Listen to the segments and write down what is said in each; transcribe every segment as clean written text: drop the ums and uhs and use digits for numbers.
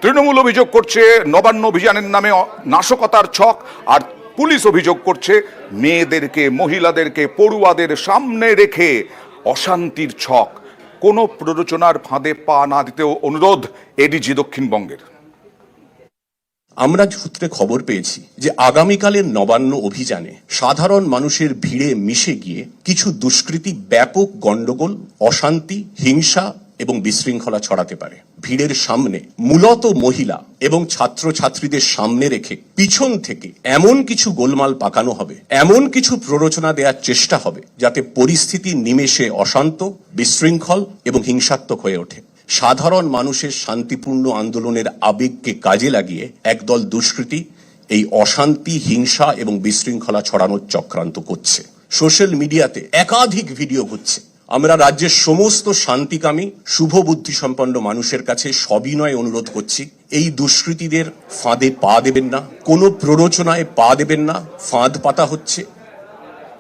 তৃণমূল অভিযোগ করছে নবান্ন অভিযানের নামে নাশকতার ছক, আর পুলিশ অভিযোগ করছে মেয়েদেরকে, মহিলাদেরকে, পড়ুয়াদের সামনে রেখে অশান্তির ছক। কোনো প্ররোচনার ফাঁদে পা না দিতেও অনুরোধ এডিজি দক্ষিণবঙ্গের। আমরা সূত্রে খবর পেয়েছি যে আগামীকালের নবান্ন অভিযানে সাধারণ মানুষের ভিড়ে মিশে গিয়ে কিছু দুষ্কৃতী ব্যাপক গন্ডগোল, অশান্তি, হিংসা এবং বিশৃঙ্খলা ছড়াতে পারে। ভিড়ের সামনে মূলত মহিলা এবং ছাত্রছাত্রীদের সামনে রেখে পিছন থেকে এমন কিছু গোলমাল পাকানো হবে, এমন কিছু প্ররোচনা দেওয়ার চেষ্টা হবে যাতে পরিস্থিতি নিমেষে অশান্ত, বিশৃঙ্খল এবং হিংসাত্মক হয়ে ওঠে। সাধারণ মানুষের শান্তিপূর্ণ আন্দোলনের আবেগকে কাজে লাগিয়ে একদল দুষ্কৃতী এই অশান্তি, হিংসা এবং বিশৃঙ্খলা ছড়ানোর চক্রান্ত করছে। সোশ্যাল মিডিয়াতে একাধিক ভিডিও ঘুরছে। আমরা রাজ্যের সমস্ত শান্তিকামী, শুভ বুদ্ধি সম্পন্ন মানুষের কাছে সবিনয় অনুরোধ করছি, এই দুষ্কৃতীদের ফাঁদে পা দেবেন না, কোনো প্ররোচনায় পা দেবেন না। ফাঁদ পাতা হচ্ছে।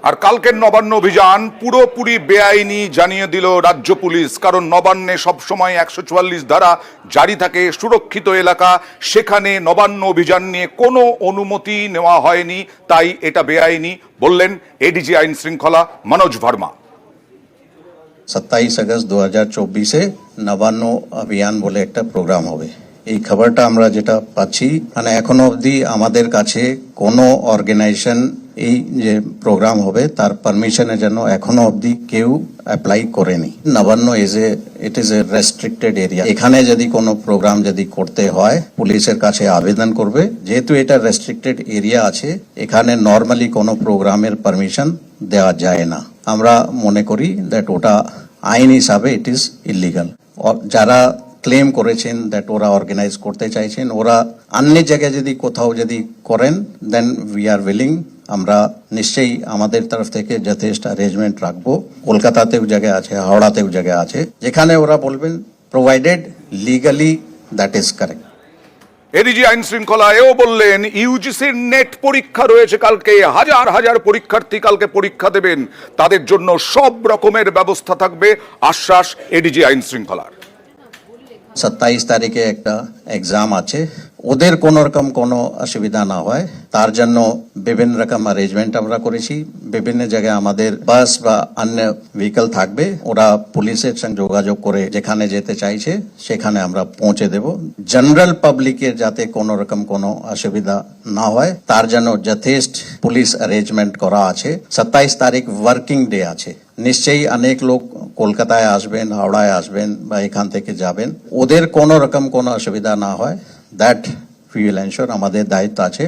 আর কালকের নবান্ন অভিযান পুরোপুরি বেআইনি জানিয়ে দিল রাজ্য পুলিশ। কারণ নবান্নে সবসময় 144 ধারা জারি থাকে, সুরক্ষিত এলাকা, সেখানে নবান্ন অভিযান নিয়ে কোনো অনুমতি নেওয়া হয়নি, তাই এটা বেআইনি বললেন এডিজি আইন শৃঙ্খলা মনোজ ভার্মা। 27 আগস্ট 2024 নবান্ন অভিযান বলে একটা প্রোগ্রাম হবে। এই খবরটা আমরা যেটা পাচ্ছি, মানে এখনো অবধি আমাদের কাছে কোনো অর্গানাইজেশন এই যে প্রোগ্রাম হবে তার পারমিশনের জন্য এখনো অবধি কেউ অ্যাপ্লাই করেনি। Nabanna it is a restricted area. এখানে যদি কোনো প্রোগ্রাম যদি করতে হয় পুলিশের কাছে আবেদন করবে। যেহেতু এটা রেস্ট্রিক্টেড এরিয়া আছে, এখানে নর্মালি কোনো প্রোগ্রামের পারমিশন দেওয়া যায় না। আমরা মনে করি দ্যাট ওটা আইন হিসাবে ইট ইজ ইলিগাল। যারা ক্লেম করেছেন দ্যাট ওরা অর্গানাইজ করতে চাইছেন, ওরা অন্য জায়গায় যদি কোথাও যদি করেন দেন উই আর উইলিং। আমরা নিশ্চয়ই আমাদের তরফ থেকে যথেষ্ট অ্যারেঞ্জমেন্ট রাখবো। কলকাতাতেও জায়গা আছে, হাওড়াতেও জায়গা আছে, যেখানে ওরা বলবেন provided legally that is correct. ADG আইন শৃঙ্খলা এও বললেন ইউজিসির নেট পরীক্ষা রয়েছে কালকে, হাজার হাজার পরীক্ষার্থী কালকে পরীক্ষা দেবেন, তাদের জন্য সব রকমের ব্যবস্থা থাকবে, আশ্বাস এডিজি আইন শৃঙ্খলার। 27 তারিখে একটা এক্সাম আছে, ওদের কোন রকম কোনো অসুবিধা না হয় তার জন্য বিভিন্ন রকম অ্যারেঞ্জমেন্ট আমরা করেছি। বিভিন্ন জায়গায় আমাদের বাস বা অন্য ভেহিকল থাকবে, ওরা পুলিশের সঙ্গে যোগাযোগ করে যেখানে যেতে চাইছে সেখানে আমরা পৌঁছে দেব। জেনারেল পাবলিকের যাতে কোন রকম কোনো অসুবিধা না হয় তার জন্য যথেষ্ট পুলিশ অ্যারেঞ্জমেন্ট করা আছে। 27 তারিখ ওয়ার্কিং ডে আছে, নিশ্চয়ই অনেক লোক কলকাতায় আসবেন, হাওড়ায় আসবেন বা এখান থেকে যাবেন, ওদের কোন রকম কোনো অসুবিধা না হয় দ্যাট উই উইল এনশিওর। আমাদের দায়িত্ব আছে।